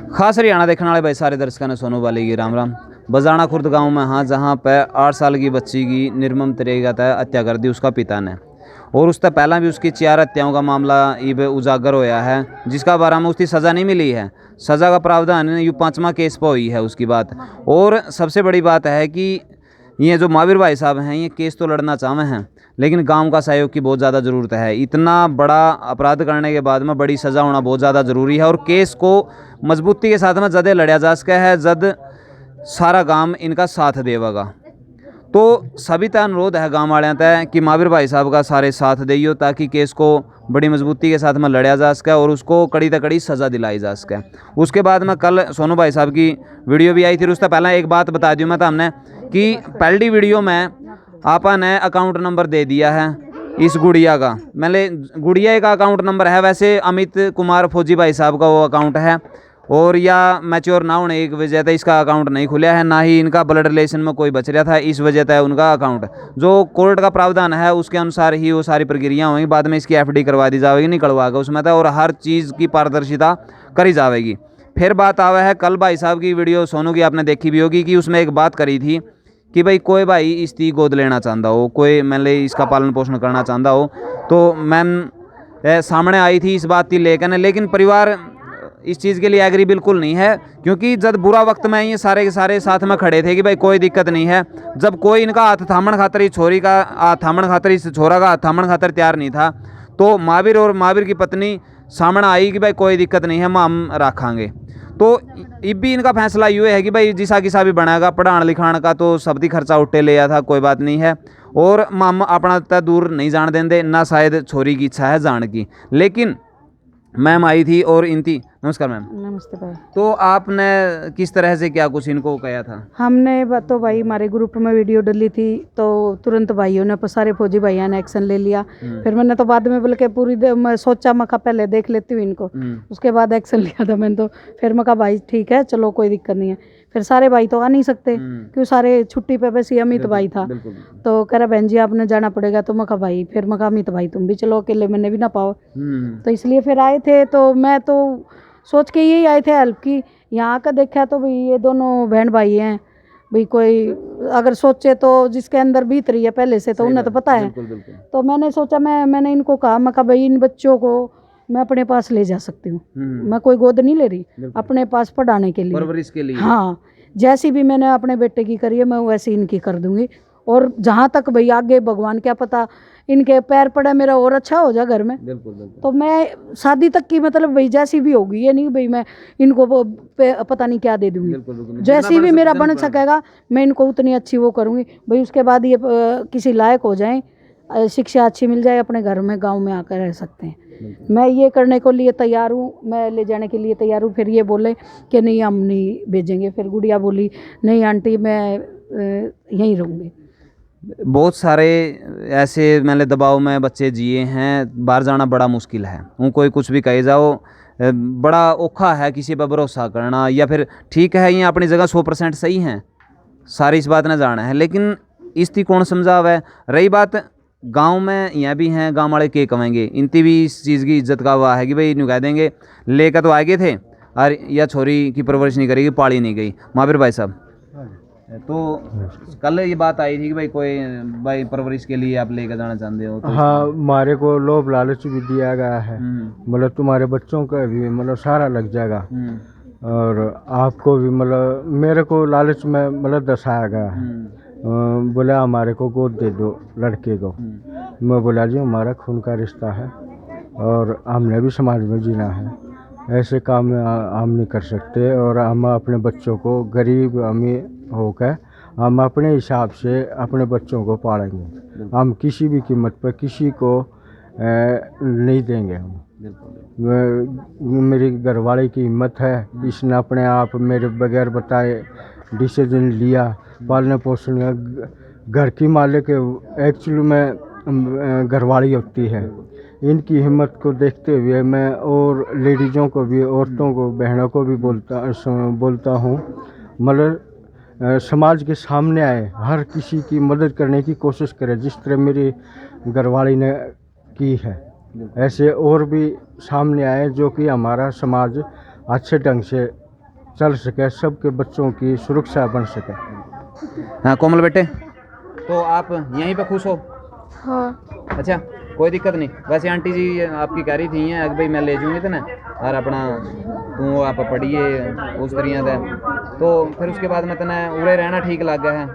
खास हरियाणा देखने वाले भाई सारे दर्शकों ने सोनू वाले की राम राम। बजाना खुर्द गांव में हाँ, जहां पे 8 साल की बच्ची की निर्मम तरीके से हत्या कर दी उसका पिता ने, और उससे पहला भी उसकी 4 हत्याओं का मामला इब उजागर होया है, जिसका बारे में उसकी सज़ा नहीं मिली है। सज़ा का प्रावधान यू 5वां केस पर हुई है उसकी बात। और सबसे बड़ी बात है कि ये जो महावीर भाई साहब हैं, ये केस तो लड़ना चाहते हैं, लेकिन गांव का सहयोग की बहुत ज़्यादा ज़रूरत है। इतना बड़ा अपराध करने के बाद में बड़ी सज़ा होना बहुत ज़्यादा ज़रूरी है, और केस को मजबूती के साथ में जदे लड़या जा सके है, जद सारा गांव इनका साथ देगा। तो सभी का अनुरोध है गांव वाले तय कि महावीर भाई साहब का सारे साथ दियो, ताकि केस को बड़ी मजबूती के साथ में लड़या जा सके और उसको कड़ी से कड़ी सज़ा दिलाई जा सके। उसके बाद में कल सोनू भाई साहब की वीडियो भी आई थी। उससे पहले एक बात बता दूँ मैं तो हमने कि पहली वीडियो में आपा ने अकाउंट नंबर दे दिया है इस गुड़िया का। मैंने गुड़िया का अकाउंट नंबर है, वैसे अमित कुमार फौजी भाई साहब का वो अकाउंट है, और या मैच्योर ना होने एक वजह से इसका अकाउंट नहीं खुला है, ना ही इनका ब्लड रिलेशन में कोई बच रहा था, इस वजह से उनका अकाउंट जो कोर्ट का प्रावधान है उसके अनुसार ही वो सारी प्रक्रिया होंगी। बाद में इसकी एफडी करवा दी जाएगी, निकलवा के उसमें था, और हर चीज़ की पारदर्शिता करी जाएगी। फिर बात आवा है कल भाई साहब की वीडियो सोनू की आपने देखी भी होगी कि उसमें एक बात करी थी कि भाई कोई भाई इसकी गोद लेना चाहता हो, कोई मतलब इसका पालन पोषण करना चाहता हो, तो मैम सामने आई थी इस बात की लेकर, लेकिन परिवार इस चीज़ के लिए एग्री बिल्कुल नहीं है, क्योंकि जब बुरा वक्त में ये सारे के सारे साथ में खड़े थे कि भाई कोई दिक्कत नहीं है। जब कोई इनका हाथ थामन खातर इस छोरी का हाथ थामन खातर इस छोरा का हाथ थामन खातर तैयार नहीं था, तो महावीर और महावीर की पत्नी सामने आई कि भाई कोई दिक्कत नहीं है, हम रखांगे। तो इब भी इनका फैसला ये है कि भाई जिसा किसा भी बनाएगा पढ़ाने लिखाने का तो सबकी खर्चा उठे ले था, कोई बात नहीं है, और हम अपना तय दूर नहीं जान देंगे, ना शायद छोरी की इच्छा है जान की। लेकिन मैम आई थी और इनती नमस्कार मैम। नमस्ते भाई। तो आपने किस तरह से क्या कुछ इनको कहा था? हमने तो भाई हमारे ग्रुप में वीडियो डली थी, तो तुरंत भाइयों ने सारे फौजी भाइयों ने एक्शन ले लिया। फिर मैंने तो बाद में बल्कि मैं सोचा मैं पहले देख लेती हूँ इनको, उसके बाद एक्शन लिया था मैंने। तो फिर मैं कहा भाई ठीक है चलो कोई दिक्कत नहीं है। फिर सारे भाई तो आ नहीं सकते क्योंकि सारे छुट्टी पे बस अमित भाई था, तो कह रहा बहन जी आपने जाना पड़ेगा। तो मैं कहा भाई, फिर मैं कहा अमित भाई तुम भी चलो, अकेले मैंने भी ना पाओ, तो इसलिए फिर आए थे। तो मैं तो सोच के यही आए थे हेल्प की। यहाँ का देखा तो भाई ये दोनों बहन भाई हैं, भाई कोई अगर सोचे तो जिसके अंदर बीत रही है पहले से तो उन्हें तो पता है। तो मैंने सोचा मैंने इनको कहा, मैं कहा भाई इन बच्चों को मैं अपने पास ले जा सकती हूँ, मैं कोई गोद नहीं ले रही, अपने पास पढ़ाने के लिए, परवरिश के लिए। हाँ, जैसी भी मैंने अपने बेटे की करी है मैं वैसी इनकी कर दूंगी। और जहाँ तक भाई आगे भगवान क्या पता इनके पैर पड़े मेरा और अच्छा हो जाए घर में। तो मैं शादी तक की मतलब भाई जैसी भी होगी, ये नहीं भाई मैं इनको पता नहीं क्या दे दूंगी, जैसी भी मेरा बन सकेगा मैं इनको उतनी अच्छी वो करूँगी भाई। उसके बाद ये किसी लायक हो जाएं, शिक्षा अच्छी मिल जाए, अपने घर में गाँव में आकर रह सकते हैं। मैं ये करने को लिए तैयार हूँ, मैं ले जाने के लिए तैयार हूँ। फिर ये बोले कि नहीं हम नहीं भेजेंगे, फिर गुड़िया बोली नहीं आंटी मैं यहीं रहूँगी। बहुत सारे ऐसे मैंने दबाव में बच्चे जिए हैं, बाहर जाना बड़ा मुश्किल है, कोई कुछ भी कहे जाओ बड़ा औखा है किसी पर भरोसा करना। या फिर ठीक है ये अपनी जगह 100% सही हैं, सारी इस बात न जाना है, लेकिन इसकी कौन समझावे। रही बात गांव में यहाँ भी हैं, गांव वाले के कमाएंगे, इनती भी इस चीज़ की इज्जत का हुआ है कि भाई यूँ कह देंगे लेकर तो आगे थे और या छोरी की परवरिश नहीं करेगी, पाली नहीं गई। महावीर भाई साहब, तो कल ये बात आई थी कि भाई कोई भाई परवरिश के लिए आप लेकर जाना चाहते हो, तो हाँ हमारे को लोभ लालच भी दिया गया है, मतलब तुम्हारे बच्चों का भी मतलब सारा लग जाएगा, और आपको भी मतलब मेरे को लालच में मतलब दर्शाया गया है। बोला हमारे को गोद दे दो लड़के को। मैं बोला जी हमारा खून का रिश्ता है और हमने भी समाज में जीना है, ऐसे काम हम नहीं कर सकते, और हम अपने बच्चों को गरीब अमीर होकर हम अपने हिसाब से अपने बच्चों को पालेंगे, हम किसी भी कीमत पर किसी को नहीं देंगे। हम मेरी घरवाली की हिम्मत है, इसने अपने आप मेरे बगैर बताए डिसीजन लिया, पालने पोषण का। घर की मालिक एक्चुअली में घरवाली होती है। इनकी हिम्मत को देखते हुए मैं और लेडीज़ों को भी, औरतों को, बहनों को भी बोलता हूँ, मतलब समाज के सामने आए, हर किसी की मदद करने की कोशिश करें, जिस तरह मेरी घरवाली ने की है ऐसे और भी सामने आए, जो कि हमारा समाज अच्छे ढंग से चल सके, सबके बच्चों की सुरक्षा बन सके। हाँ कोमल बेटे, तो आप यहीं पे खुश हो? हाँ। अच्छा, कोई दिक्कत नहीं। वैसे आंटी जी आपकी कह रही थी कि भाई मैं ले जाऊँगी तो ना और अपना तू आप पढ़िए उस तरीके से, तो फिर उसके बाद मैं तना उड़े रहना ठीक लग गया है।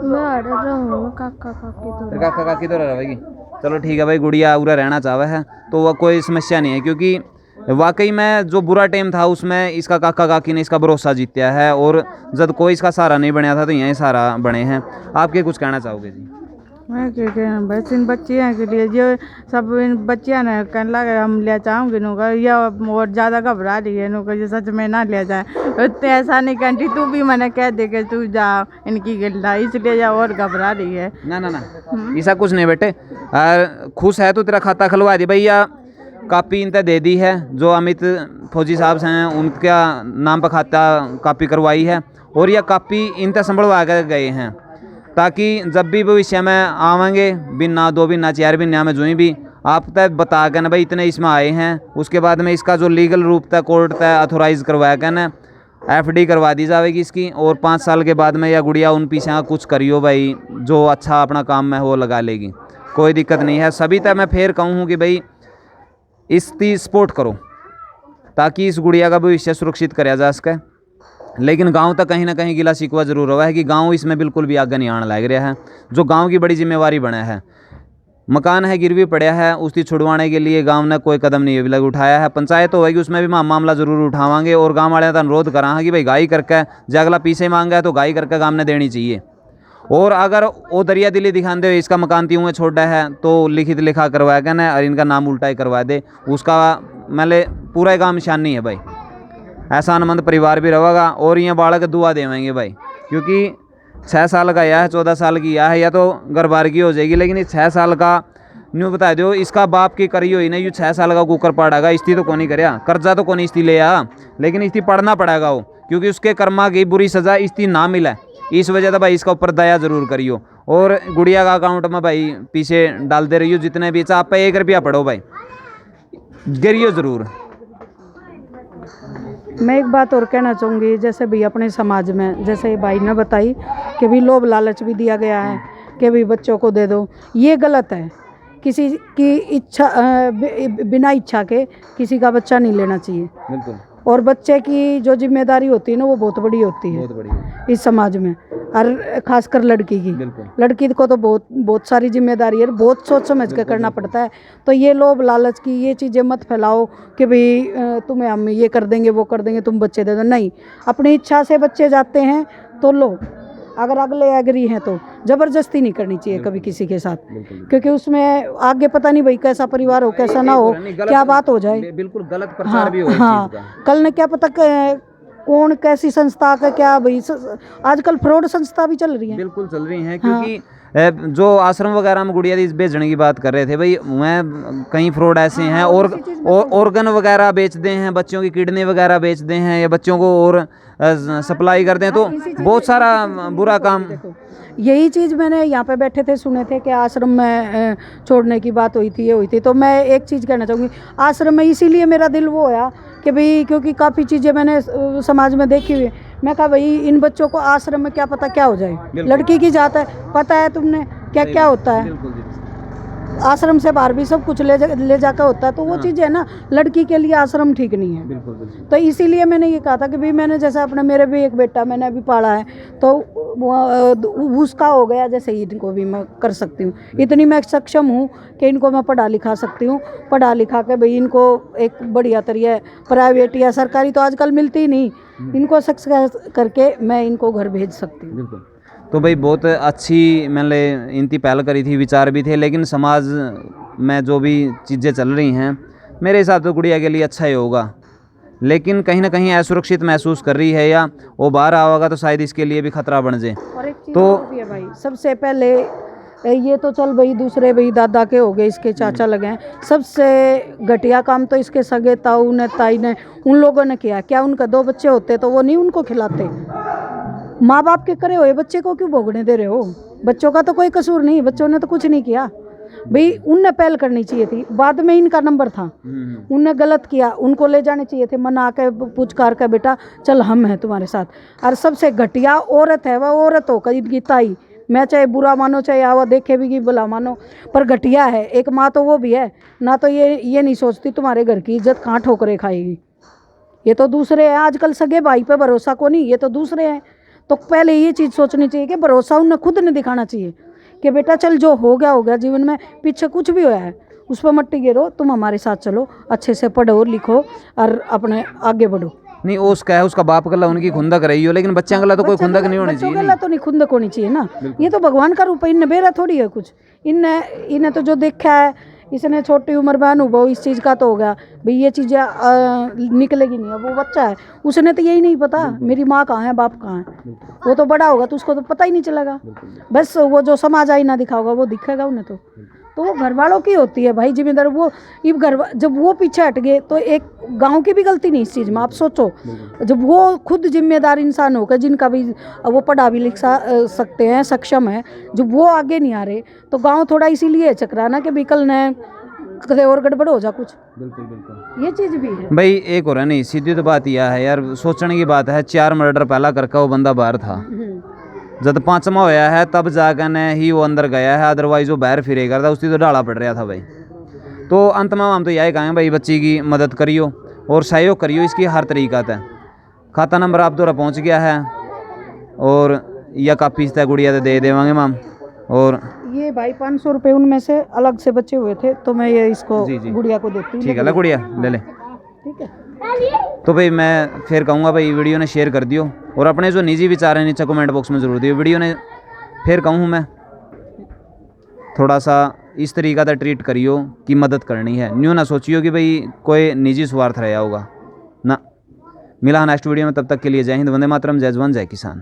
मैं काका काकी फिर काका काकी तो रहेगी। चलो ठीक है भाई, गुड़िया उड़ा रहना चाहे है तो वह कोई समस्या नहीं है, क्योंकि वाकई में जो बुरा टाइम था उसमें इसका काका काकी ने इसका भरोसा जीता है, और जब कोई इसका सहारा नहीं बनया था तो यहीं सहारा बने हैं। आपके कुछ कहना चाहोगे जी? मैं क्या कहना, बस इन बच्चियों के लिए जो सब इन बच्चियां ने कहने लगे हम ले जाऊँगी नुका, या और ज़्यादा घबरा रही है नुका, जो सच में ना ले जाए तो ऐसा नहीं कहती, तू भी मैंने कह दे के तू जा इनकी गिल्ला, इसलिए या और घबरा रही है। ना ना ना, ऐसा कुछ नहीं बेटे, खुश है तो तेरा खाता खुलवा दे भैया। कापी इनते दे दी है, जो अमित फौजी साहब हैं उनका नाम पर खाता कापी करवाई है, और यह कापी इनते संभलवा कर गए हैं, ताकि जब भी भविष्य में आवेंगे बिना 2 महीना 4 महीना में जो भी आप तय बता कर ना भाई इतने इसमें आए हैं, उसके बाद में इसका जो लीगल रूप तय कोर्ट तय अथोराइज करवाया कर ना FD करवा दी जाएगी इसकी, और 5 साल के बाद में या गुड़िया उन पीछे कुछ करियो भाई जो अच्छा अपना काम में वो लगा लेगी, कोई दिक्कत नहीं है। सभी तय मैं फिर कहूँ कि भाई इसकी सपोर्ट करो ताकि इस गुड़िया का भविष्य सुरक्षित कराया जा सके। लेकिन गांव तक कहीं ना कहीं गिला शिकवा जरूर हुआ है कि गांव इसमें बिल्कुल भी आगे नहीं आने लग रहा है, जो गांव की बड़ी जिम्मेवारी बना है। मकान है गिरवी पड़ा है, उसकी छुड़वाने के लिए गांव ने कोई कदम नहीं अभी लग उठाया है। पंचायत होगी उसमें भी मामला जरूर उठावांगे, और गाँव वाले का अनुरोध करा कि भाई गाई करके जो अगला पीछे मांगा है तो गाई करके गाँव ने देनी चाहिए। और अगर वो दरिया दिली दिखाते हुए इसका मकान त्यों में छोड़ा है तो लिखित लिखा करवाया गया ना, और इनका नाम उल्टा ही करवा दे, उसका मतलब पूरा गाँव निशानी है भाई। ऐसा आनंद परिवार भी रहेगा, और ये बालक दुआ देवेंगे भाई, क्योंकि 6 साल का या है 14 साल की या है या तो गर्भार की हो जाएगी, लेकिन इस 6 साल का न्यू बता दो इसका बाप की करी हुई नहीं, 6 साल का कुकर पड़ेगा, इसती तो कौन करया कर्जा तो कौन इसती ले आ, लेकिन इसती पढ़ना पड़ेगा वो, क्योंकि उसके कर्मा की बुरी सजा इसती ना मिले। इस वजह से भाई इसका ऊपर दया जरूर करियो, और गुड़िया का अकाउंट में भाई पीछे डाल दे रही हो जितने भी, आप 1 रुपया पढ़ो भाई, गिरियो जरूर। मैं एक बात और कहना चाहूँगी, जैसे भी अपने समाज में जैसे भाई ने बताई कि भी लोभ लालच भी दिया गया है कि भी बच्चों को दे दो, ये गलत है। किसी की इच्छा बिना इच्छा के किसी का बच्चा नहीं लेना चाहिए। बिल्कुल। और बच्चे की जो जिम्मेदारी होती है ना वो बहुत बड़ी होती है, बहुत बड़ी इस समाज में, और खासकर लड़की की। बिल्कुल। लड़की को तो बहुत सारी जिम्मेदारी है, बहुत सोच समझ के करना पड़ता है। तो ये लोभ लालच की ये चीज़ें मत फैलाओ कि भाई तुम्हें हम ये कर देंगे वो कर देंगे तुम बच्चे दे दो, नहीं। अपनी इच्छा से बच्चे जाते हैं तो लो, अगर अगले एग्री हैं तो ज़बरदस्ती नहीं करनी चाहिए कभी किसी के साथ, क्योंकि उसमें आगे पता नहीं भाई कैसा परिवार हो कैसा ना हो, क्या बात हो जाए। बिल्कुल गलत प्रचार भी हो हाँ, कल ने क्या पता कौन कैसी संस्था का क्या भाई, आजकल फ्रॉड संस्था भी चल रही है। बिल्कुल चल रही हैं, क्योंकि जो आश्रम वगैरह में गुड़िया दी भेजने की बात कर रहे थे भाई, वह कई फ्रॉड ऐसे हैं, और ऑर्गन वगैरह बेचते हैं, बच्चों की किडनी वगैरह बेचते हैं, या बच्चों को और सप्लाई करते हैं, तो बहुत सारा बुरा काम। यही चीज़ मैंने यहाँ पे बैठे थे सुने थे कि आश्रम में छोड़ने की बात हुई थी, ये हुई थी। तो मैं एक चीज़ कहना चाहूँगी, आश्रम में इसीलिए मेरा दिल वो होया कि भाई क्योंकि काफ़ी चीज़ें मैंने समाज में देखी हुई, मैं कहा भाई इन बच्चों को आश्रम में क्या पता क्या हो जाए, लड़की की जात है, पता है तुमने क्या क्या होता है, आश्रम से बाहर भी सब कुछ ले जाकर होता है, तो वो चीज़ है ना, लड़की के लिए आश्रम ठीक नहीं है। बिल्कुल, बिल्कुल। तो इसीलिए मैंने ये कहा था कि भाई मैंने जैसे अपने मेरे भी एक बेटा मैंने अभी पाला है, तो उसका हो गया जैसे ही इनको भी मैं कर सकती हूँ, इतनी मैं सक्षम हूँ कि इनको मैं पढ़ा लिखा सकती हूँ, पढ़ा लिखा के भाई इनको एक बढ़िया तरीके प्राइवेट या सरकारी तो आजकल मिलती ही नहीं, इनको सक्सेस करके मैं इनको घर भेज सकती हूँ। बिल्कुल। तो भाई बहुत अच्छी मैंने इनकी पहल करी थी, विचार भी थे, लेकिन समाज में जो भी चीज़ें चल रही हैं मेरे हिसाब से गुड़िया के लिए अच्छा ही होगा, लेकिन कहीं ना कहीं असुरक्षित महसूस कर रही है, या वो बाहर आएगा तो शायद इसके लिए भी खतरा बन जाए। और एक चीज़ और भी है भाई, सबसे पहले ये तो चल भाई दूसरे भाई दादा के हो गए, इसके चाचा लगे हैं, सबसे घटिया काम तो इसके सगे ताऊ ने ताई ने उन लोगों ने किया। क्या उनका 2 बच्चे होते तो वो नहीं उनको खिलाते? माँ बाप के करे हुए बच्चे को क्यों भोगने दे रहे हो? बच्चों का तो कोई कसूर नहीं, बच्चों ने तो कुछ नहीं किया, भाई उनने पहल करनी चाहिए थी, बाद में इनका नंबर था, उनने गलत किया, उनको ले जाने चाहिए थे, मना के पुचकार के बेटा चल हम हैं तुम्हारे साथ। और सबसे घटिया औरत है वह औरत होकर इनकी ताई, मैं चाहे बुरा मानो चाहे आवा देखे भी कि भला मानो, पर घटिया है। एक माँ तो वो भी है ना, तो ये नहीं सोचती तुम्हारे घर की इज्जत कहाँ ठोकरे खाएगी। ये तो दूसरे हैं, आजकल सगे भाई पे भरोसा को नहीं, ये तो दूसरे हैं। तो पहले ये चीज़ सोचनी चाहिए कि भरोसा उन्हें खुद ने दिखाना चाहिए कि बेटा चल जो हो गया जीवन में, पीछे कुछ भी हुआ है उस पर मट्टी गिरो, तुम हमारे साथ चलो, अच्छे से पढ़ो लिखो और अपने आगे बढ़ो। नहीं उसका है, उसका बाप गला उनकी खुंदक रही हो, लेकिन बच्चा गला तो कोई खुंदक नहीं होनी चाहिए। गला तो नहीं खुंदक होनी चाहिए ना, ये तो भगवान का रूप है, इनने बेरा थोड़ी है कुछ। इन्हें तो जो देखा है, इसने छोटी उम्र में अनुभव इस चीज़ का तो हो गया भाई ये चीज़ें निकलेगी नहीं। अब वो बच्चा है, उसने तो यही नहीं पता मेरी माँ कहाँ है बाप कहाँ है। वो तो बड़ा होगा तो उसको तो पता ही नहीं चलेगा, बस वो जो समाज आईना दिखाओगा वो दिखेगा उन्हें। तो वो घर वालों की होती है भाई जिम्मेदार। वो जब वो पीछे हट गए तो एक गांव की भी गलती नहीं इस चीज़ में। आप सोचो, जब वो खुद जिम्मेदार इंसान होकर जिनका भी वो पढ़ा भी लिख सकते हैं, सक्षम है, जब वो आगे नहीं आ रहे तो गांव थोड़ा इसीलिए चकरा ना कि विकल न कदे और गड़बड़ हो जा कुछ। बिल्कुल ये चीज़ भी है भाई। एक और है नहीं, सीधी तो बात यह है यार, सोचने की बात है, 4 मर्डर पहला करके वो बंदा बाहर था, जब 5वां होया है तब जाकर ने ही वो अंदर गया है, अदरवाइज वो बाहर फिरे करता, उसकी तो डाला पड़ रहा था भाई। तो अंत में हम तो यही कहें भाई, बच्ची की मदद करियो और सहयोग करियो इसकी हर तरीका से। खाता नंबर आप द्वारा पहुंच गया है और या कापी से गुड़िया दे देवांगे मैम। और ये भाई 500 रुपये उनमें से अलग से बचे हुए थे तो मैं ये इसको गुड़िया को देती हूँ। ठीक है, गुड़िया ले ले। ठीक है, तो भाई मैं फिर कहूँगा भाई वीडियो ने शेयर कर दियो और अपने जो निजी विचार हैं नीचे कमेंट बॉक्स में ज़रूर दियो। वीडियो ने फिर कहूँ मैं थोड़ा सा इस तरीका से ट्रीट करियो कि मदद करनी है, न्यू ना सोचियो कि भाई कोई निजी स्वार्थ रहा होगा ना। मिला नेक्स्ट वीडियो में, तब तक के लिए जय हिंद, वंदे मातरम, जय जवान जय किसान।